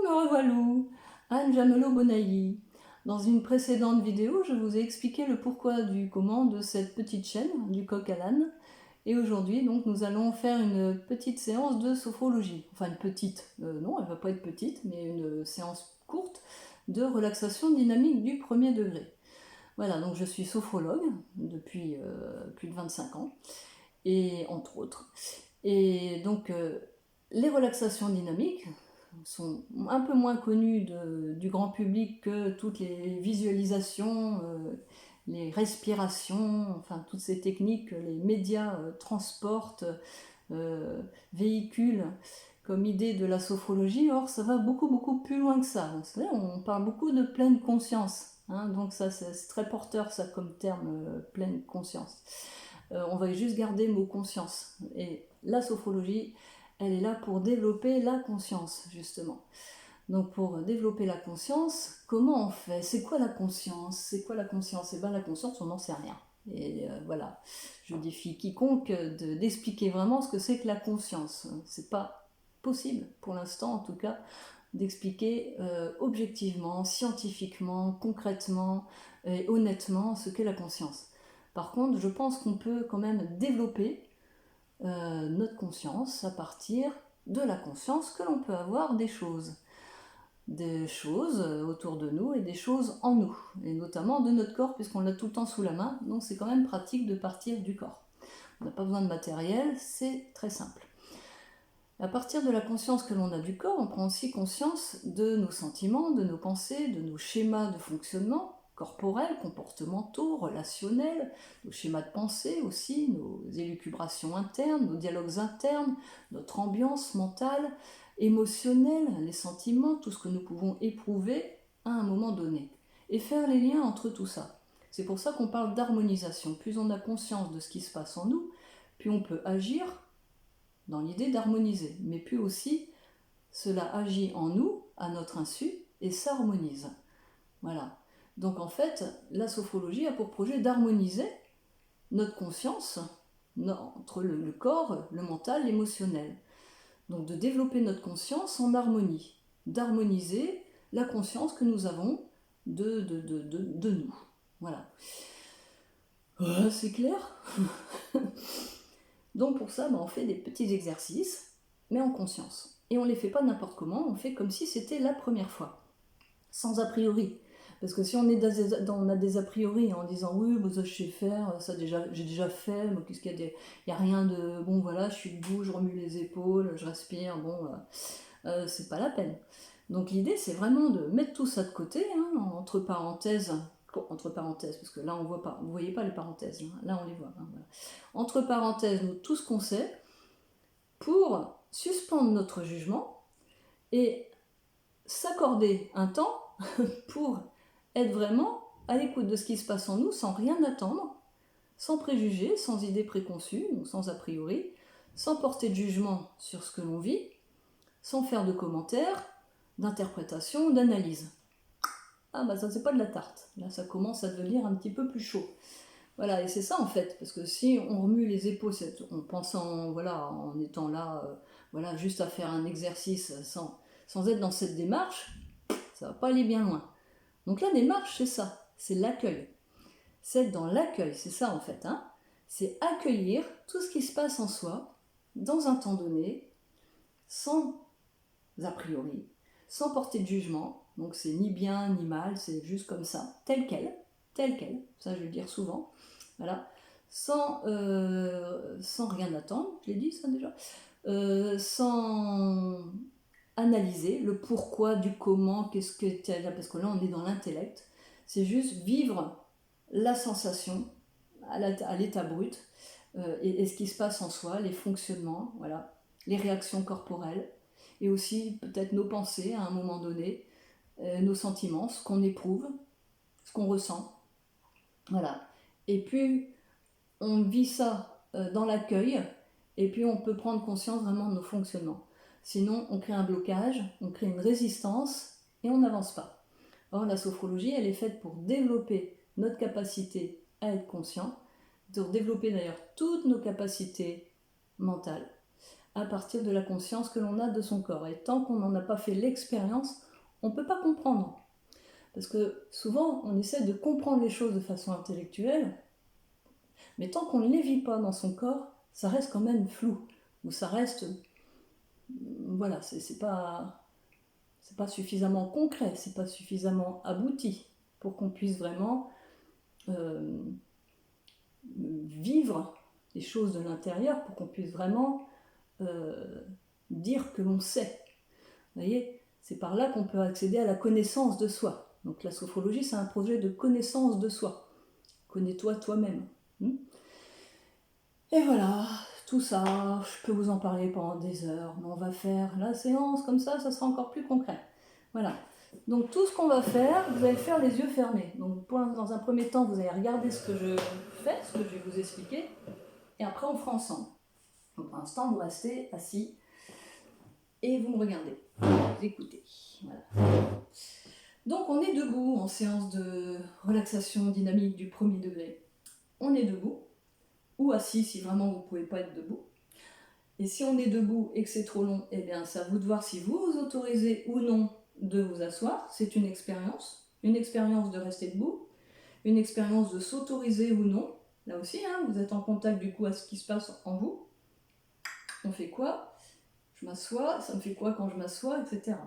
Me revoilà, Anne Jamelot-Bonailly. Dans une précédente vidéo, je vous ai expliqué le pourquoi du comment de cette petite chaîne, du coq à l'âne. Et aujourd'hui, donc, nous allons faire une petite séance de sophrologie. Enfin, une petite, non, elle ne va pas être petite, mais une séance courte de relaxation dynamique du premier degré. Voilà, donc je suis sophrologue depuis plus de 25 ans, et entre autres. Et donc, les relaxations dynamiques sont un peu moins connues du grand public que toutes les visualisations, les respirations, enfin toutes ces techniques que les médias transportent, véhiculent comme idée de la sophrologie. Or, ça va beaucoup plus loin que ça. Vous savez, on parle beaucoup de pleine conscience. Donc ça, c'est très porteur, ça, comme terme, pleine conscience. On va juste garder le mot conscience. Et la sophrologie, elle est là pour développer la conscience, justement. Donc pour développer la conscience, comment on fait? C'est quoi la conscience? C'est quoi la conscience? Et bien la conscience, on n'en sait rien. Et voilà, je défie quiconque d'expliquer vraiment ce que c'est que la conscience. C'est pas possible, pour l'instant en tout cas, d'expliquer objectivement, scientifiquement, concrètement et honnêtement ce qu'est la conscience. Par contre, je pense qu'on peut quand même développer notre conscience à partir de la conscience que l'on peut avoir des choses autour de nous et des choses en nous, et notamment de notre corps, puisqu'on l'a tout le temps sous la main, donc c'est quand même pratique de partir du corps. On n'a pas besoin de matériel, c'est très simple. À partir de la conscience que l'on a du corps, on prend aussi conscience de nos sentiments, de nos pensées, de nos schémas de fonctionnement corporels, comportementaux, relationnels, nos schémas de pensée aussi, nos élucubrations internes, nos dialogues internes, notre ambiance mentale, émotionnelle, les sentiments, tout ce que nous pouvons éprouver à un moment donné. Et faire les liens entre tout ça. C'est pour ça qu'on parle d'harmonisation. Plus on a conscience de ce qui se passe en nous, plus on peut agir dans l'idée d'harmoniser, mais puis aussi cela agit en nous, à notre insu, et s'harmonise. Voilà. Donc en fait, la sophrologie a pour projet d'harmoniser notre conscience entre le corps, le mental, l'émotionnel. Donc de développer notre conscience en harmonie, d'harmoniser la conscience que nous avons de nous. Voilà. C'est clair? Donc pour ça, on fait des petits exercices, mais en conscience. Et on ne les fait pas n'importe comment, on fait comme si c'était la première fois, sans a priori. Parce que si on a des a priori en disant oui, ça je sais faire, ça j'ai déjà fait, mais qu'est-ce qu'il y a il n'y a rien de bon, voilà, je suis debout, je remue les épaules, je respire, c'est pas la peine. Donc l'idée c'est vraiment de mettre tout ça de côté, entre parenthèses, parce que là on voit pas, vous voyez pas les parenthèses, là on les voit. Voilà. Entre parenthèses, tout ce qu'on sait, pour suspendre notre jugement et s'accorder un temps pour être vraiment à l'écoute de ce qui se passe en nous sans rien attendre, sans préjugés, sans idées préconçues, donc sans a priori, sans porter de jugement sur ce que l'on vit, sans faire de commentaires, d'interprétation, d'analyse. Ça c'est pas de la tarte, là ça commence à devenir un petit peu plus chaud. Voilà, et c'est ça en fait, parce que si on remue les épaules en pensant, voilà, en étant là, juste à faire un exercice sans être dans cette démarche, ça va pas aller bien loin. Donc la démarche, c'est ça, c'est l'accueil. C'est être dans l'accueil, c'est ça en fait. C'est accueillir tout ce qui se passe en soi, dans un temps donné, sans a priori, sans porter de jugement. Donc c'est ni bien ni mal, c'est juste comme ça, tel quel, ça je vais le dire souvent. Voilà, sans rien attendre, je l'ai dit ça déjà, sans analyser le pourquoi du comment, qu'est-ce que tu as, parce que là on est dans l'intellect, c'est juste vivre la sensation à l'état brut, et ce qui se passe en soi, les fonctionnements, voilà, les réactions corporelles, et aussi peut-être nos pensées à un moment donné, nos sentiments, ce qu'on éprouve, ce qu'on ressent. Voilà. Et puis on vit ça dans l'accueil, et puis on peut prendre conscience vraiment de nos fonctionnements. Sinon, on crée un blocage, on crée une résistance, et on n'avance pas. Or, la sophrologie, elle est faite pour développer notre capacité à être conscient, pour développer d'ailleurs toutes nos capacités mentales, à partir de la conscience que l'on a de son corps. Et tant qu'on n'en a pas fait l'expérience, on ne peut pas comprendre. Parce que souvent, on essaie de comprendre les choses de façon intellectuelle, mais tant qu'on ne les vit pas dans son corps, ça reste quand même flou. Ou ça reste... Voilà, c'est pas suffisamment concret, c'est pas suffisamment abouti pour qu'on puisse vraiment vivre les choses de l'intérieur, pour qu'on puisse vraiment dire que l'on sait. Vous voyez, c'est par là qu'on peut accéder à la connaissance de soi. Donc la sophrologie, c'est un projet de connaissance de soi. Connais-toi toi-même. Et voilà, tout ça, je peux vous en parler pendant des heures, mais on va faire la séance comme ça sera encore plus concret. Voilà. Donc tout ce qu'on va faire, vous allez faire les yeux fermés. Donc dans un premier temps, vous allez regarder ce que je fais, ce que je vais vous expliquer, et après on fera ensemble. Donc pour l'instant, vous restez assis et vous me regardez, vous écoutez. Voilà. Donc on est debout en séance de relaxation dynamique du premier degré. On est debout, ou assis si vraiment vous ne pouvez pas être debout. Et si on est debout et que c'est trop long, eh bien c'est à vous de voir si vous vous autorisez ou non de vous asseoir. C'est une expérience de rester debout, une expérience de s'autoriser ou non. Là aussi, vous êtes en contact du coup à ce qui se passe en vous. On fait quoi? Je m'assois, ça me fait quoi quand je m'assois, etc.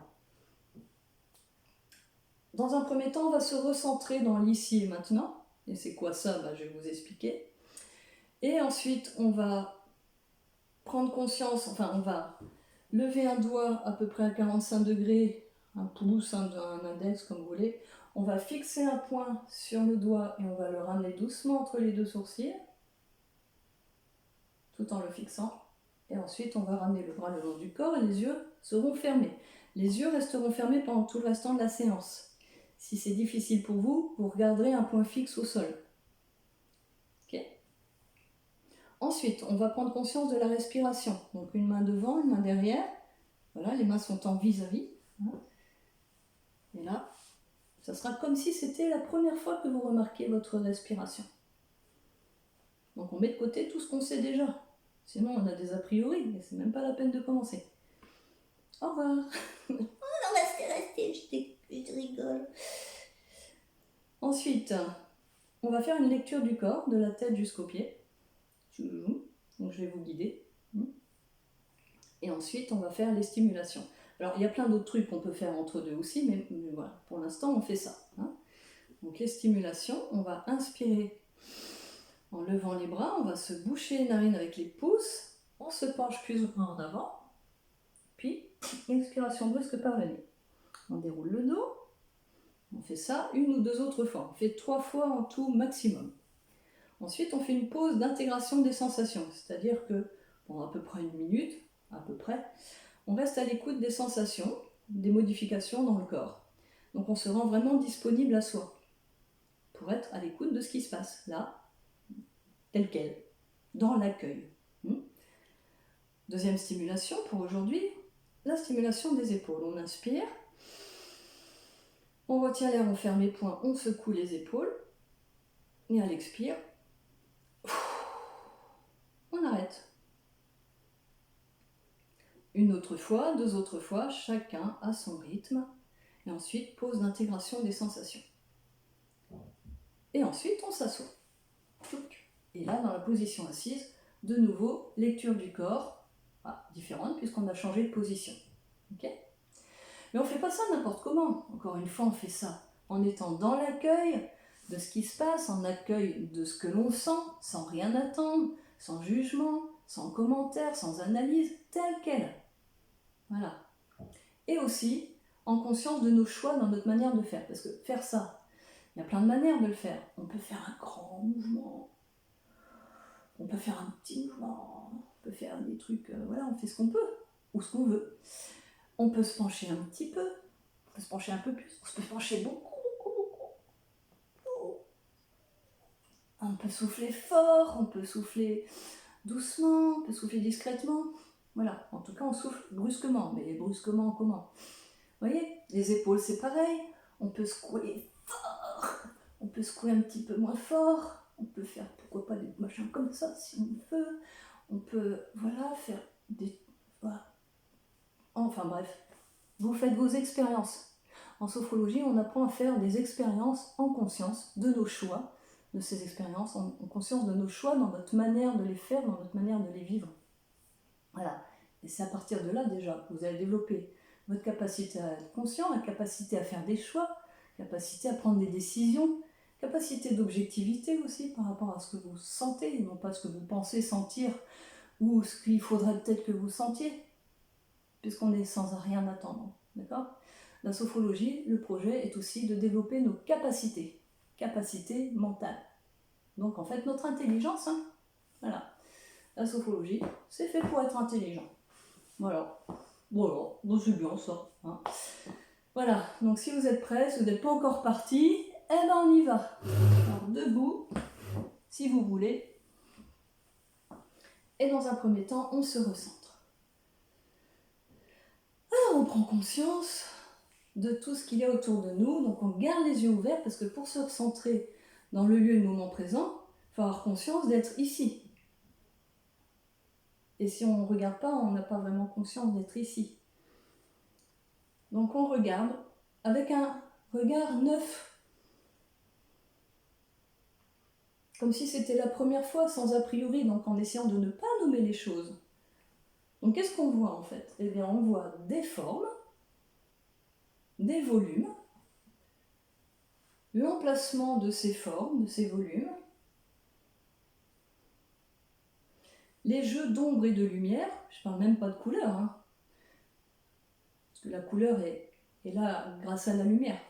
Dans un premier temps, on va se recentrer dans l'ici et maintenant. Et c'est quoi ça? Je vais vous expliquer. Et ensuite, on va prendre conscience, on va lever un doigt à peu près à 45 degrés, un pouce, un index, comme vous voulez. On va fixer un point sur le doigt et on va le ramener doucement entre les deux sourcils, tout en le fixant. Et ensuite, on va ramener le bras le long du corps et les yeux seront fermés. Les yeux resteront fermés pendant tout le restant de la séance. Si c'est difficile pour vous, vous regarderez un point fixe au sol. Ok ? Ensuite, on va prendre conscience de la respiration. Donc une main devant, une main derrière. Voilà, les mains sont en vis-à-vis. Et là, ça sera comme si c'était la première fois que vous remarquez votre respiration. Donc on met de côté tout ce qu'on sait déjà. Sinon on a des a priori, mais c'est même pas la peine de commencer. Au revoir. Oh non, restez, je rigole. Ensuite, on va faire une lecture du corps, de la tête jusqu'aux pieds. Donc je vais vous guider. Et ensuite, on va faire les stimulations. Alors, il y a plein d'autres trucs qu'on peut faire entre deux aussi, mais voilà, pour l'instant, on fait ça. Donc, les stimulations, on va inspirer en levant les bras, on va se boucher les narines avec les pouces, on se penche plus ou moins en avant, puis expiration brusque par le nez. On déroule le dos, on fait ça une ou deux autres fois, on fait 3 fois en tout maximum. Ensuite, on fait une pause d'intégration des sensations, c'est-à-dire que pendant à peu près 1 minute, on reste à l'écoute des sensations, des modifications dans le corps. Donc on se rend vraiment disponible à soi, pour être à l'écoute de ce qui se passe, là, tel quel, dans l'accueil. Deuxième stimulation pour aujourd'hui, la stimulation des épaules. On inspire, on retient l'air, on ferme les poings, on secoue les épaules, et à l'expire, on arrête. Une autre fois, 2 autres fois, chacun à son rythme, et ensuite pause d'intégration des sensations. Et ensuite on s'assoit. Et là, dans la position assise, de nouveau, lecture du corps, différente puisqu'on a changé de position. Okay ? Mais on ne fait pas ça n'importe comment. Encore une fois, on fait ça en étant dans l'accueil de ce qui se passe, en accueil de ce que l'on sent, sans rien attendre, sans jugement, sans commentaire, sans analyse, tel quel. Voilà. Et aussi en conscience de nos choix dans notre manière de faire. Parce que faire ça, il y a plein de manières de le faire. On peut faire un grand mouvement, on peut faire un petit mouvement, on peut faire des trucs, on fait ce qu'on peut, ou ce qu'on veut. On peut se pencher un petit peu, on peut se pencher un peu plus, on peut se pencher beaucoup. On peut souffler fort, on peut souffler doucement, on peut souffler discrètement. Voilà, en tout cas on souffle brusquement, mais brusquement comment ? Vous voyez, les épaules c'est pareil, on peut secouer fort, on peut secouer un petit peu moins fort, on peut faire pourquoi pas des machins comme ça si on veut, on peut faire Voilà. Enfin bref, vous faites vos expériences. En sophrologie, on apprend à faire des expériences en conscience de nos choix, de ces expériences, en conscience de nos choix, dans notre manière de les faire, dans notre manière de les vivre. Voilà. Et c'est à partir de là déjà que vous allez développer votre capacité à être conscient, la capacité à faire des choix, capacité à prendre des décisions, capacité d'objectivité aussi par rapport à ce que vous sentez, et non pas ce que vous pensez sentir ou ce qu'il faudrait peut-être que vous sentiez, puisqu'on est sans rien attendre. D'accord ? La sophrologie, le projet est aussi de développer nos capacités mentales. Donc en fait notre intelligence, hein, voilà. La sophrologie, c'est fait pour être intelligent. Voilà, bon, c'est bien ça. Hein. Voilà, donc si vous êtes prêts, si vous n'êtes pas encore partis, eh ben on y va. Alors debout, si vous voulez. Et dans un premier temps, on se recentre. Alors on prend conscience de tout ce qu'il y a autour de nous, donc on garde les yeux ouverts parce que pour se recentrer dans le lieu et le moment présent, il faut avoir conscience d'être ici. Et si on ne regarde pas, on n'a pas vraiment conscience d'être ici. Donc on regarde avec un regard neuf, comme si c'était la première fois, sans a priori, donc en essayant de ne pas nommer les choses. Donc qu'est-ce qu'on voit en fait ? Eh bien on voit des formes, des volumes, l'emplacement de ces formes, de ces volumes, les jeux d'ombre et de lumière, je ne parle même pas de couleur, hein, parce que la couleur est là grâce à la lumière.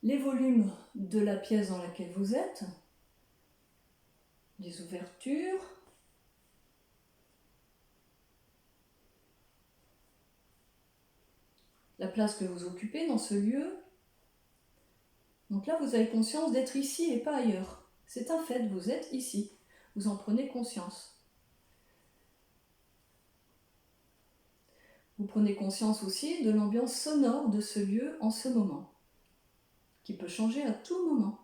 Les volumes de la pièce dans laquelle vous êtes, les ouvertures, la place que vous occupez dans ce lieu. Donc là, vous avez conscience d'être ici et pas ailleurs. C'est un fait, vous êtes ici. Vous en prenez conscience. Vous prenez conscience aussi de l'ambiance sonore de ce lieu en ce moment, qui peut changer à tout moment.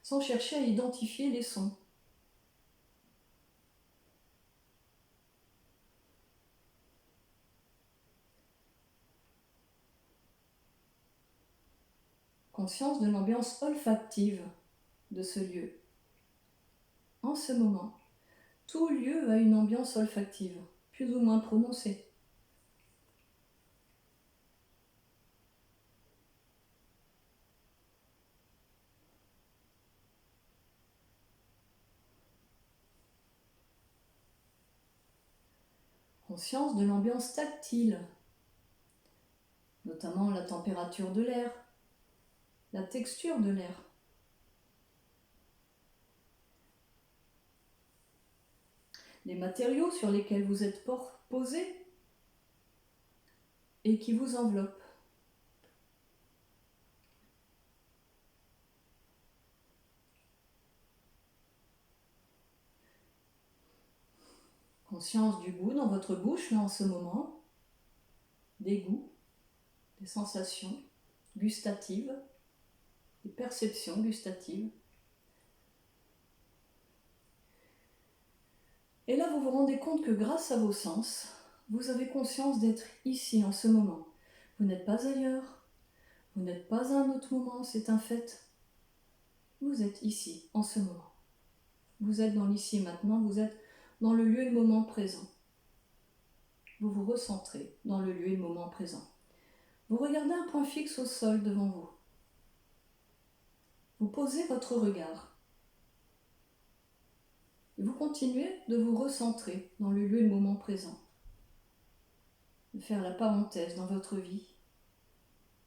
Sans chercher à identifier les sons. Conscience de l'ambiance olfactive de ce lieu. En ce moment, tout lieu a une ambiance olfactive, plus ou moins prononcée. Conscience de l'ambiance tactile, notamment la température de l'air, la texture de l'air. Les matériaux sur lesquels vous êtes posés et qui vous enveloppent. Conscience du goût dans votre bouche, là en ce moment, des goûts, des sensations gustatives, des perceptions gustatives. Et là, vous vous rendez compte que grâce à vos sens, vous avez conscience d'être ici en ce moment. Vous n'êtes pas ailleurs, vous n'êtes pas à un autre moment, c'est un fait. Vous êtes ici en ce moment. Vous êtes dans l'ici et maintenant, vous êtes dans le lieu et le moment présent. Vous vous recentrez dans le lieu et le moment présent. Vous regardez un point fixe au sol devant vous. Vous posez votre regard. Et vous continuez de vous recentrer dans le lieu et le moment présent. De faire la parenthèse dans votre vie.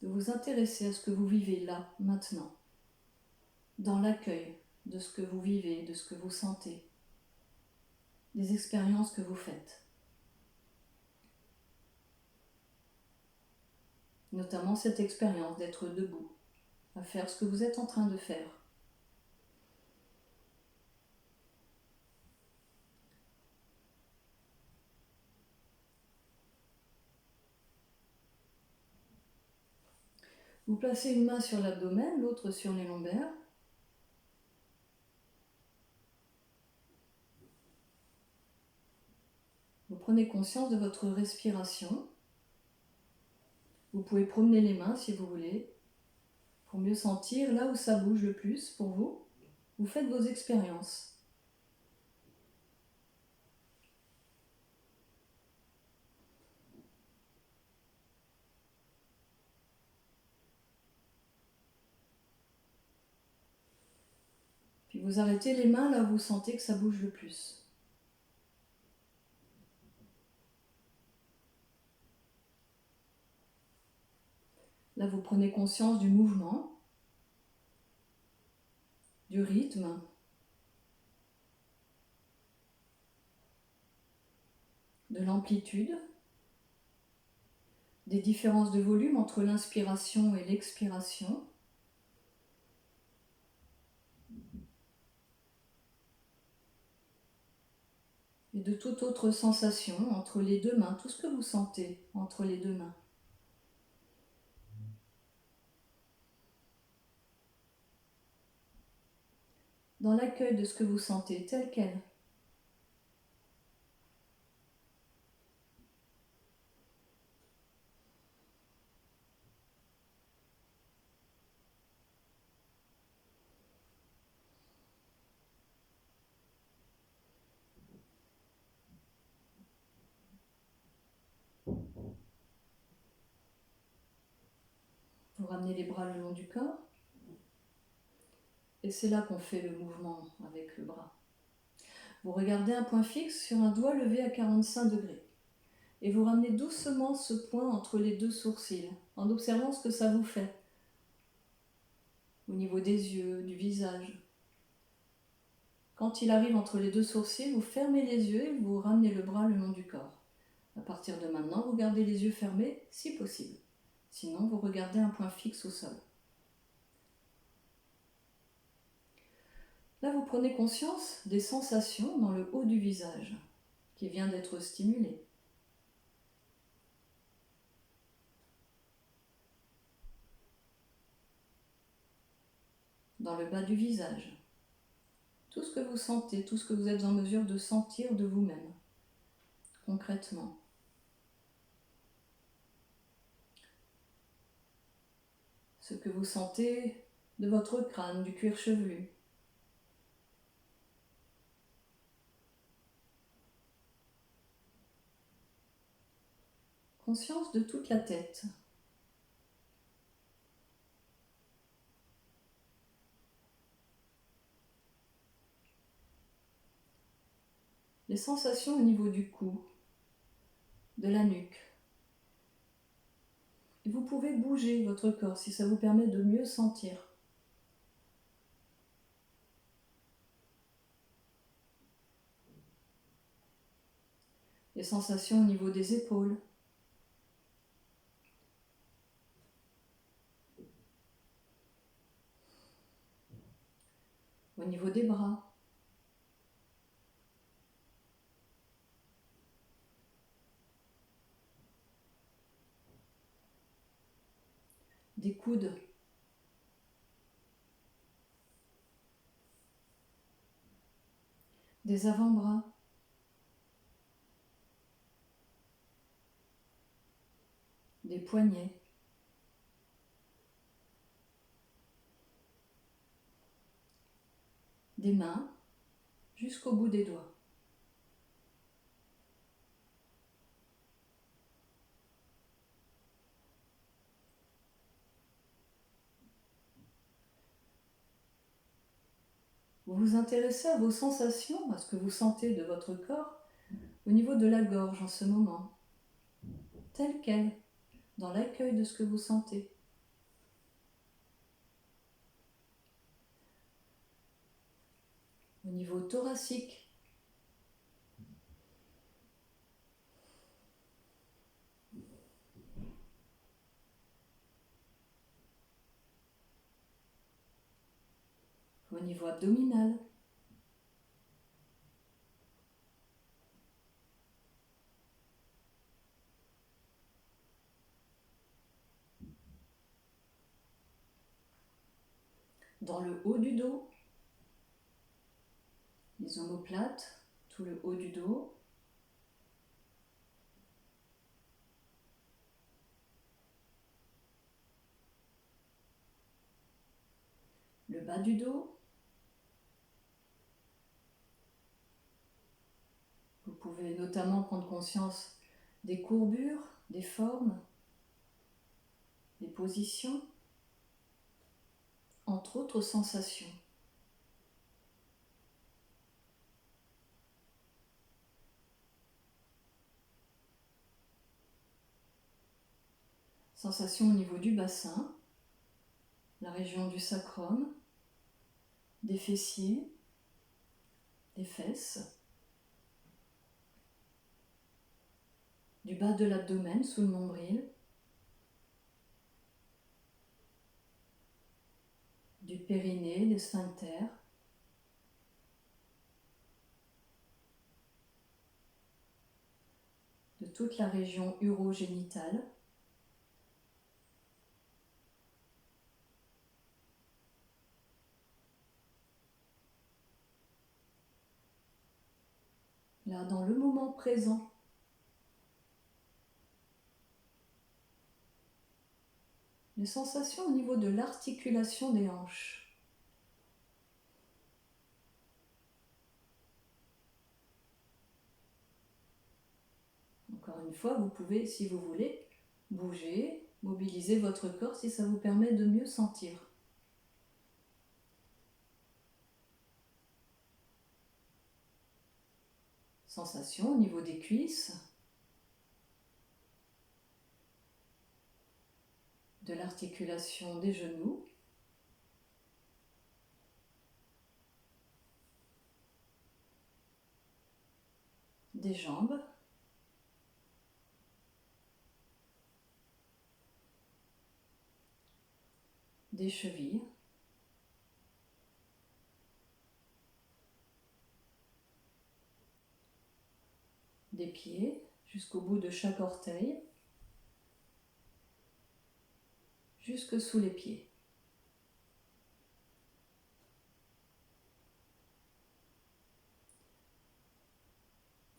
De vous intéresser à ce que vous vivez là, maintenant. Dans l'accueil de ce que vous vivez, de ce que vous sentez. Des expériences que vous faites. Notamment cette expérience d'être debout, à faire ce que vous êtes en train de faire. Vous placez une main sur l'abdomen, l'autre sur les lombaires. Vous prenez conscience de votre respiration. Vous pouvez promener les mains si vous voulez, pour mieux sentir là où ça bouge le plus pour vous. Vous faites vos expériences. Puis vous arrêtez les mains là où vous sentez que ça bouge le plus. Là, vous prenez conscience du mouvement, du rythme, de l'amplitude, des différences de volume entre l'inspiration et l'expiration. Et de toute autre sensation entre les deux mains, tout ce que vous sentez entre les deux mains. Dans l'accueil de ce que vous sentez tel quel. Vous ramenez les bras le long du corps. Et c'est là qu'on fait le mouvement avec le bras. Vous regardez un point fixe sur un doigt levé à 45 degrés. Et vous ramenez doucement ce point entre les deux sourcils, en observant ce que ça vous fait. Au niveau des yeux, du visage. Quand il arrive entre les deux sourcils, vous fermez les yeux et vous ramenez le bras le long du corps. À partir de maintenant, vous gardez les yeux fermés si possible. Sinon, vous regardez un point fixe au sol. Là, vous prenez conscience des sensations dans le haut du visage qui vient d'être stimulé. Dans le bas du visage. Tout ce que vous sentez, tout ce que vous êtes en mesure de sentir de vous-même, concrètement. Ce que vous sentez de votre crâne, du cuir chevelu. Conscience de toute la tête. Les sensations au niveau du cou, de la nuque. Et vous pouvez bouger votre corps si ça vous permet de mieux sentir. Les sensations au niveau des épaules. Au niveau des bras. Des coudes. Des avant-bras. Des poignets. Des mains jusqu'au bout des doigts. Vous vous intéressez à vos sensations, à ce que vous sentez de votre corps au niveau de la gorge en ce moment, tel quel, dans l'accueil de ce que vous sentez. Au niveau thoracique. Au niveau abdominal. Dans le haut du dos. Les omoplates, tout le haut du dos. le bas du dos. Vous pouvez notamment prendre conscience des courbures, des formes, des positions, entre autres sensations. Sensations au niveau du bassin, la région du sacrum, des fessiers, des fesses, du bas de l'abdomen sous le nombril, du périnée, des sphincters, de toute la région urogénitale, là dans le moment présent. Les sensations au niveau de l'articulation des hanches. Encore une fois, vous pouvez, si vous voulez, bouger, mobiliser votre corps si ça vous permet de mieux sentir. Sensations au niveau des cuisses, de l'articulation des genoux, des jambes, des chevilles, des pieds jusqu'au bout de chaque orteil, jusque sous les pieds.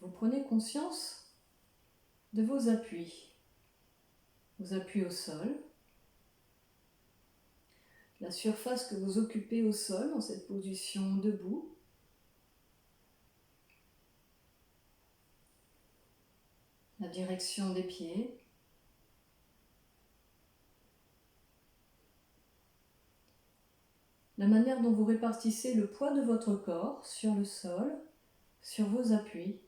Vous prenez conscience de vos appuis au sol, la surface que vous occupez au sol dans cette position debout, la direction des pieds, la manière dont vous répartissez le poids de votre corps sur le sol, sur vos appuis.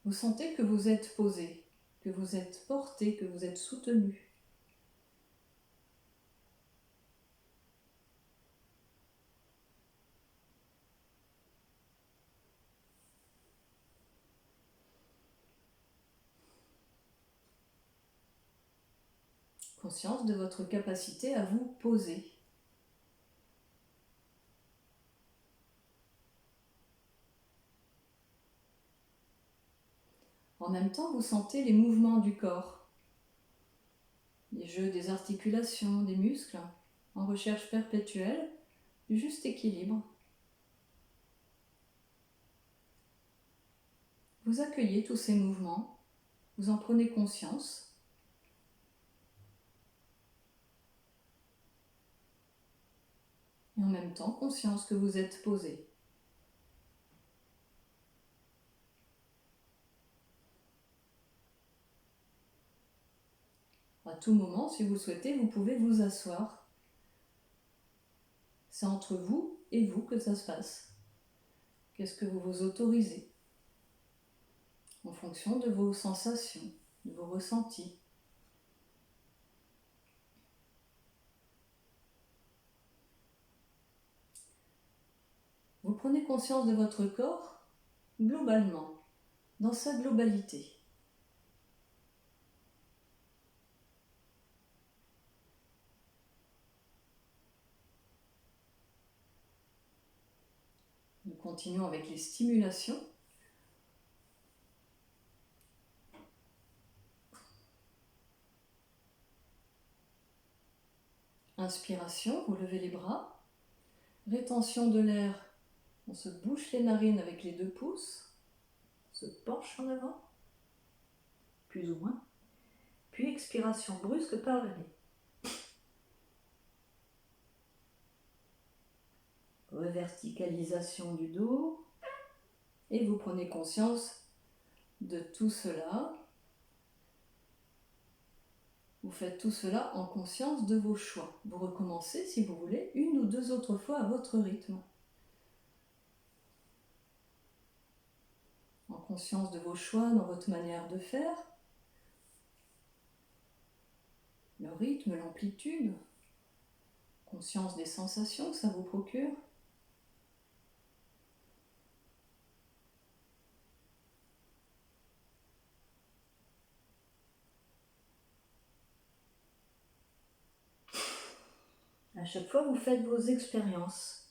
Vous sentez que vous êtes posé, que vous êtes porté, que vous êtes soutenu. Conscience de votre capacité à vous poser. En même temps, vous sentez les mouvements du corps, les jeux des articulations, des muscles, en recherche perpétuelle du juste équilibre. Vous accueillez tous ces mouvements, vous en prenez conscience. Et en même temps, conscience que vous êtes posé. À tout moment, si vous le souhaitez, vous pouvez vous asseoir. C'est entre vous et vous que ça se passe. Qu'est-ce que vous vous autorisez en fonction de vos sensations, de vos ressentis. Vous prenez conscience de votre corps globalement, dans sa globalité. Nous continuons avec les stimulations. Inspiration, vous levez les bras. Rétention de l'air, on se bouche les narines avec les 2 pouces, on se penche en avant. plus ou moins. Puis expiration brusque par le nez. Reverticalisation du dos. Et vous prenez conscience de tout cela. Vous faites tout cela en conscience de vos choix. Vous recommencez, si vous voulez, 1 ou 2 autres fois à votre rythme. En conscience de vos choix dans votre manière de faire. Le rythme, l'amplitude. Conscience des sensations que ça vous procure. À chaque fois, vous faites vos expériences.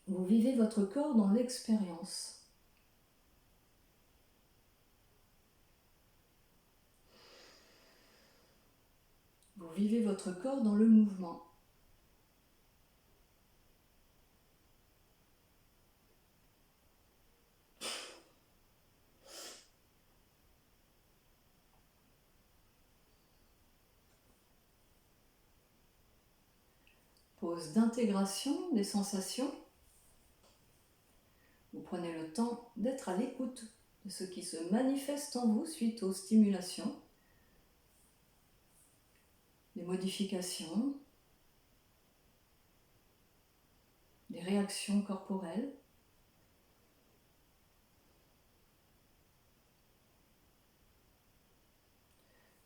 Vous vivez votre corps dans l'expérience. Vous vivez votre corps dans le mouvement. Pause d'intégration des sensations. Vous prenez le temps d'être à l'écoute de ce qui se manifeste en vous suite aux stimulations, des modifications, des réactions corporelles.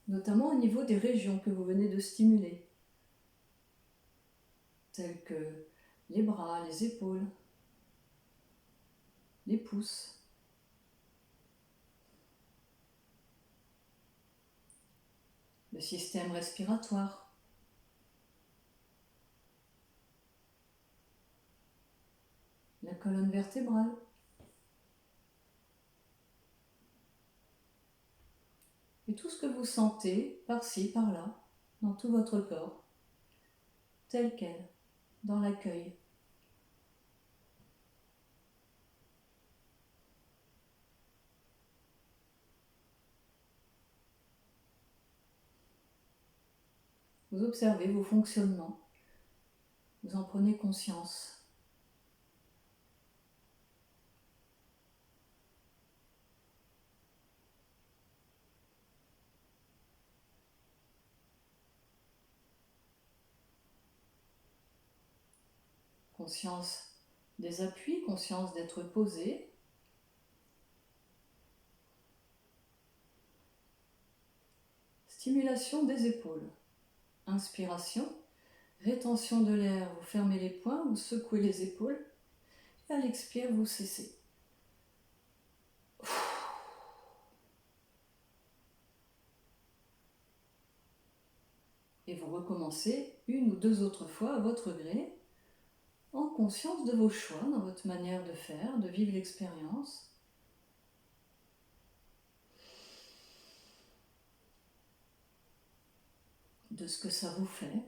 Notamment au niveau des régions que vous venez de stimuler, telles que les bras, les épaules, les pouces. Le système respiratoire. La colonne vertébrale. Et tout ce que vous sentez par-ci, par-là, dans tout votre corps, tel quel, dans l'accueil. Vous observez vos fonctionnements, vous en prenez conscience. Conscience des appuis, conscience d'être posé. Stimulation des épaules. Inspiration, rétention de l'air, vous fermez les poings, vous secouez les épaules. Et à l'expire, vous cessez. Et vous recommencez 1 ou 2 autres fois à votre gré, en conscience de vos choix, dans votre manière de faire, de vivre l'expérience. De ce que ça vous fait.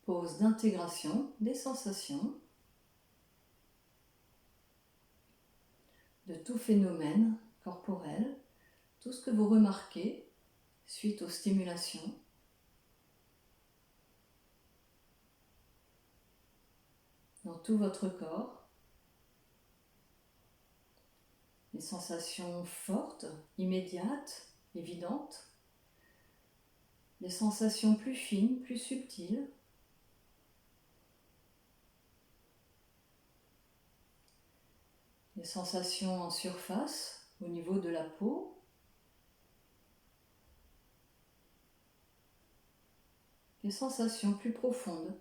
Pause d'intégration des sensations, de tout phénomène corporel, tout ce que vous remarquez suite aux stimulations. Dans tout votre corps, les sensations fortes, immédiates, évidentes, les sensations plus fines, plus subtiles, les sensations en surface, au niveau de la peau, les sensations plus profondes.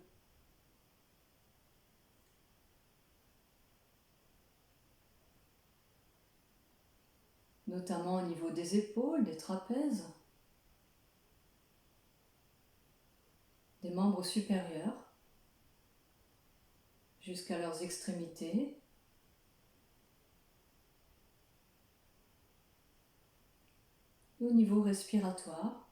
Notamment au niveau des épaules, des trapèzes, des membres supérieurs jusqu'à leurs extrémités. Et au niveau respiratoire,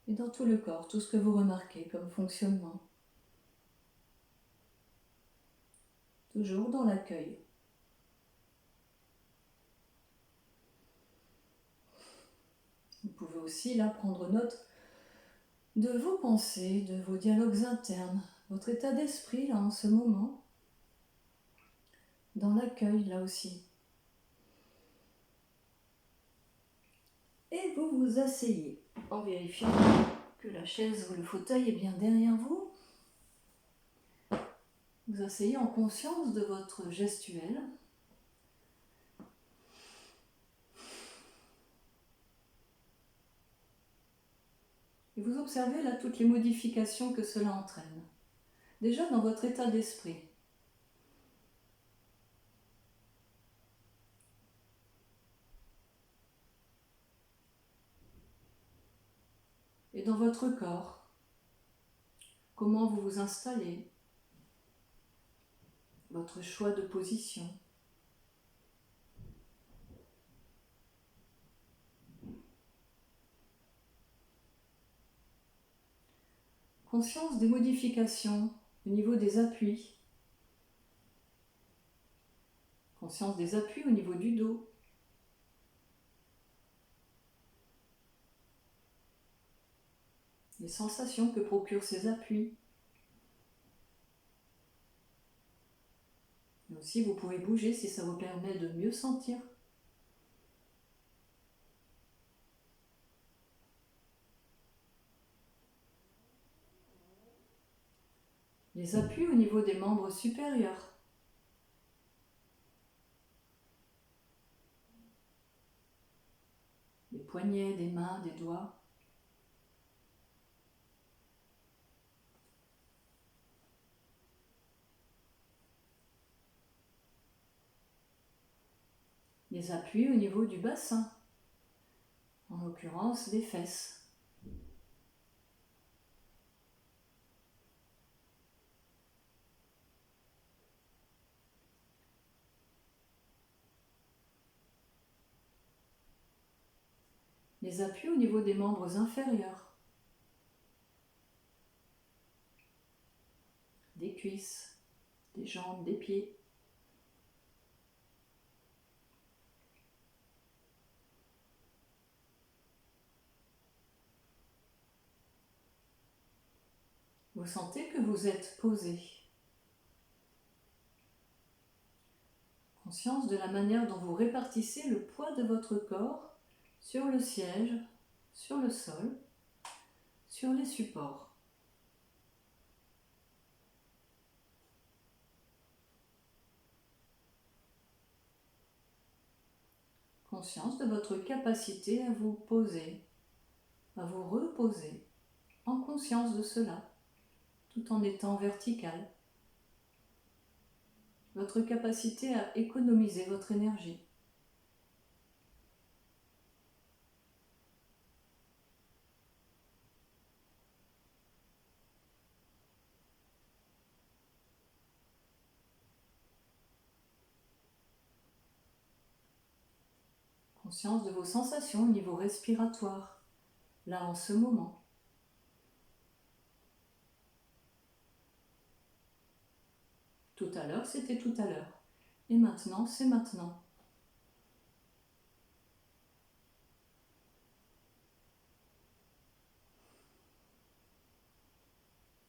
et dans tout le corps, tout ce que vous remarquez comme fonctionnement. Toujours dans l'accueil. Vous pouvez aussi là prendre note de vos pensées, de vos dialogues internes, votre état d'esprit là en ce moment, dans l'accueil là aussi. Et vous vous asseyez en vérifiant que la chaise ou le fauteuil est bien derrière vous. Vous asseyez en conscience de votre gestuelle. Et vous observez là toutes les modifications que cela entraîne. Déjà dans votre état d'esprit. Et dans votre corps, comment vous vous installez, votre choix de position. Conscience des modifications au niveau des appuis. Conscience des appuis au niveau du dos. Les sensations que procurent ces appuis. Mais aussi, vous pouvez bouger si ça vous permet de mieux sentir. Les appuis au niveau des membres supérieurs. Des poignets, des mains, des doigts. Les appuis au niveau du bassin, en l'occurrence des fesses. Les appuis au niveau des membres inférieurs, des cuisses, des jambes, des pieds. Vous sentez que vous êtes posé. Conscience de la manière dont vous répartissez le poids de votre corps sur le siège, sur le sol, sur les supports. Conscience de votre capacité à vous poser, à vous reposer, en conscience de cela, tout en étant vertical. Votre capacité à économiser votre énergie. Conscience de vos sensations au niveau respiratoire, là en ce moment. Tout à l'heure, c'était tout à l'heure. Et maintenant, c'est maintenant.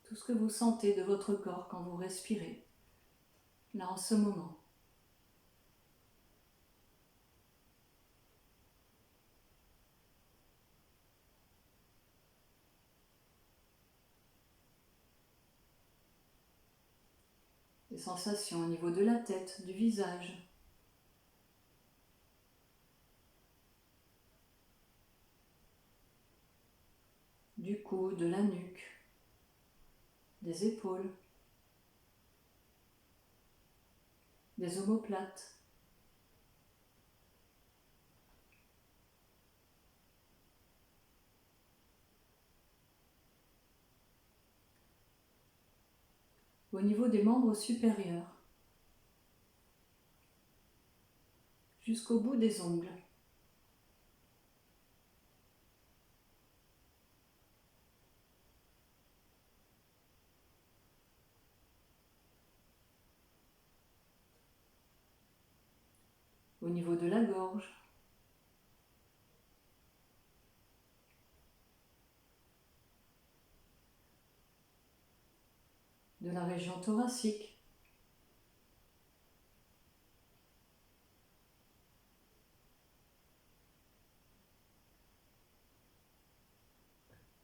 Tout ce que vous sentez de votre corps quand vous respirez, là en ce moment. Des sensations au niveau de la tête, du visage. Du cou, de la nuque, des épaules, des omoplates. au niveau des membres supérieurs, jusqu'au bout des ongles. Au niveau de la gorge, de la région thoracique,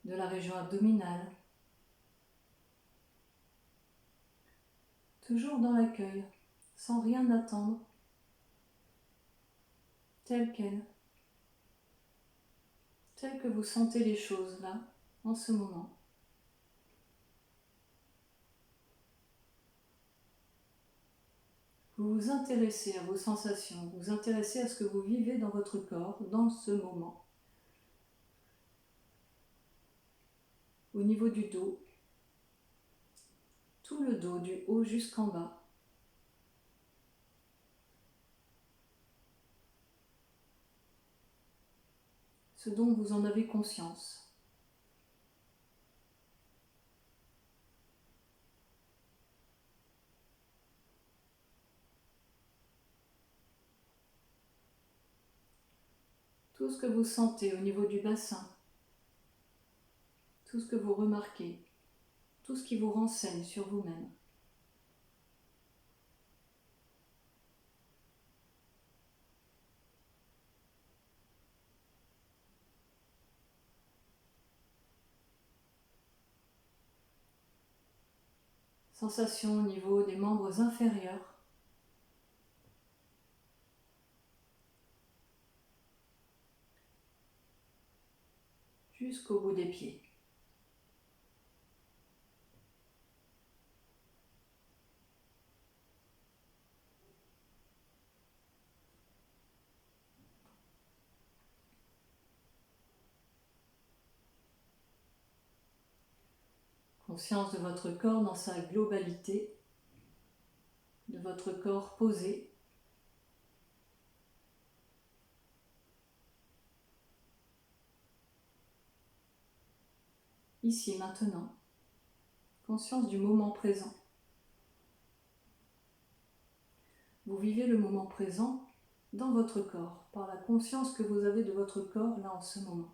de la région abdominale, toujours dans l'accueil, sans rien attendre, tel quel que vous sentez les choses là, en ce moment. Vous vous intéressez à vos sensations, vous vous intéressez à ce que vous vivez dans votre corps, dans ce moment. Au niveau du dos, tout le dos, du haut jusqu'en bas. Ce dont vous en avez conscience. Tout ce que vous sentez au niveau du bassin, tout ce que vous remarquez, tout ce qui vous renseigne sur vous-même. Sensation au niveau des membres inférieurs. Jusqu'au bout des pieds. Conscience de votre corps dans sa globalité, de votre corps posé. Ici, maintenant, conscience du moment présent. Vous vivez le moment présent dans votre corps, par la conscience que vous avez de votre corps là en ce moment.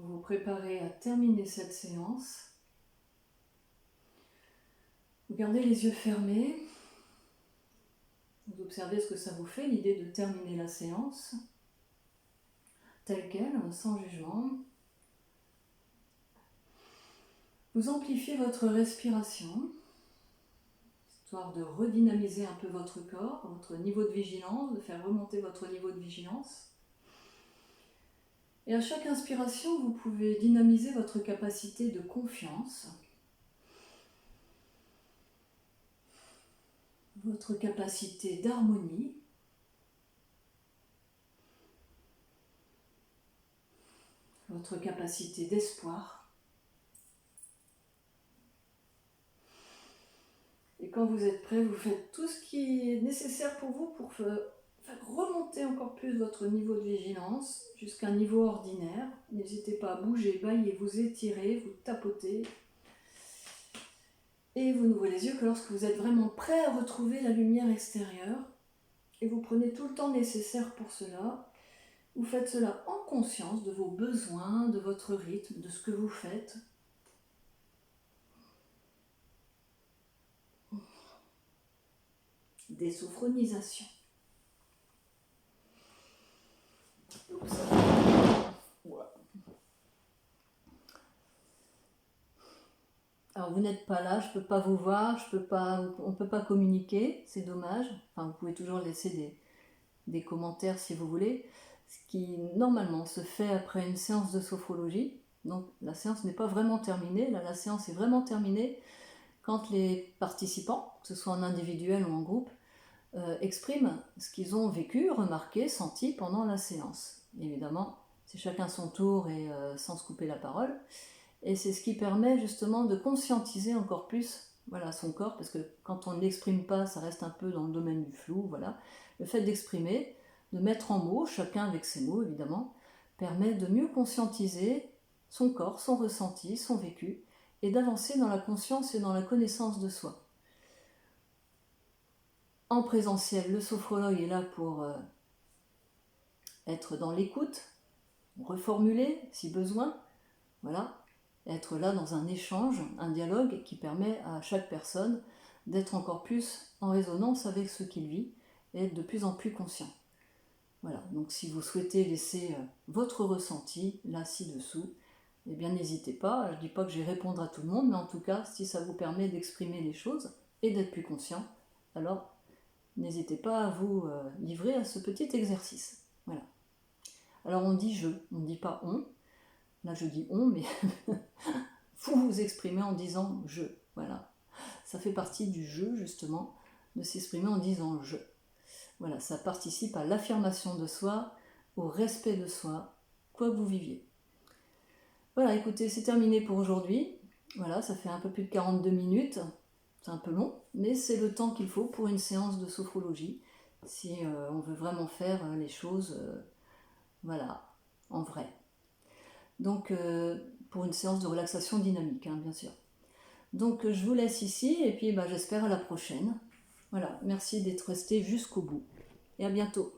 Vous vous préparez à terminer cette séance. Vous gardez les yeux fermés. Vous observez ce que ça vous fait, l'idée de terminer la séance, telle qu'elle, sans jugement. Vous amplifiez votre respiration, histoire de redynamiser un peu votre corps, votre niveau de vigilance, de faire remonter votre niveau de vigilance. Et à chaque inspiration, vous pouvez dynamiser votre capacité de confiance, votre capacité d'harmonie, votre capacité d'espoir. Et quand vous êtes prêt, vous faites tout ce qui est nécessaire pour vous pour faire remonter encore plus votre niveau de vigilance jusqu'à un niveau ordinaire. N'hésitez pas à bouger, bailler, vous étirer, vous tapoter. Et vous n'ouvrez les yeux que lorsque vous êtes vraiment prêt à retrouver la lumière extérieure. Et vous prenez tout le temps nécessaire pour cela. Vous faites cela en conscience de vos besoins, de votre rythme, de ce que vous faites. Désophronisation. Alors vous n'êtes pas là, je ne peux pas vous voir, on ne peut pas communiquer, c'est dommage. Enfin, vous pouvez toujours laisser des commentaires si vous voulez. Ce qui normalement se fait après une séance de sophrologie. Donc la séance n'est pas vraiment terminée, là la séance est vraiment terminée quand les participants, que ce soit en individuel ou en groupe, expriment ce qu'ils ont vécu, remarqué, senti pendant la séance. Évidemment, c'est chacun son tour et sans se couper la parole. Et c'est ce qui permet justement de conscientiser encore plus voilà, son corps, parce que quand on ne l'exprime pas, ça reste un peu dans le domaine du flou. Voilà. Le fait d'exprimer, de mettre en mots, chacun avec ses mots évidemment, permet de mieux conscientiser son corps, son ressenti, son vécu, et d'avancer dans la conscience et dans la connaissance de soi. En présentiel, le sophrologue est là pour être dans l'écoute, reformuler si besoin, voilà, être là dans un échange, un dialogue qui permet à chaque personne d'être encore plus en résonance avec ce qu'il vit et être de plus en plus conscient. Voilà, donc si vous souhaitez laisser votre ressenti là ci-dessous, eh bien n'hésitez pas, je ne dis pas que je vais répondre à tout le monde, mais en tout cas, si ça vous permet d'exprimer les choses et d'être plus conscient, alors n'hésitez pas à vous livrer à ce petit exercice. Voilà. Alors on dit je, on ne dit pas on. Là je dis on, mais vous vous exprimez en disant je. Voilà. Ça fait partie du jeu justement, de s'exprimer en disant je. Voilà, ça participe à l'affirmation de soi, au respect de soi, quoi que vous viviez. Voilà, écoutez, c'est terminé pour aujourd'hui. Voilà, ça fait un peu plus de 42 minutes. C'est un peu long, mais c'est le temps qu'il faut pour une séance de sophrologie, si on veut vraiment faire les choses voilà, en vrai. Donc, pour une séance de relaxation dynamique, hein, bien sûr. Donc, je vous laisse ici, et puis j'espère à la prochaine. Voilà, merci d'être resté jusqu'au bout. Et à bientôt.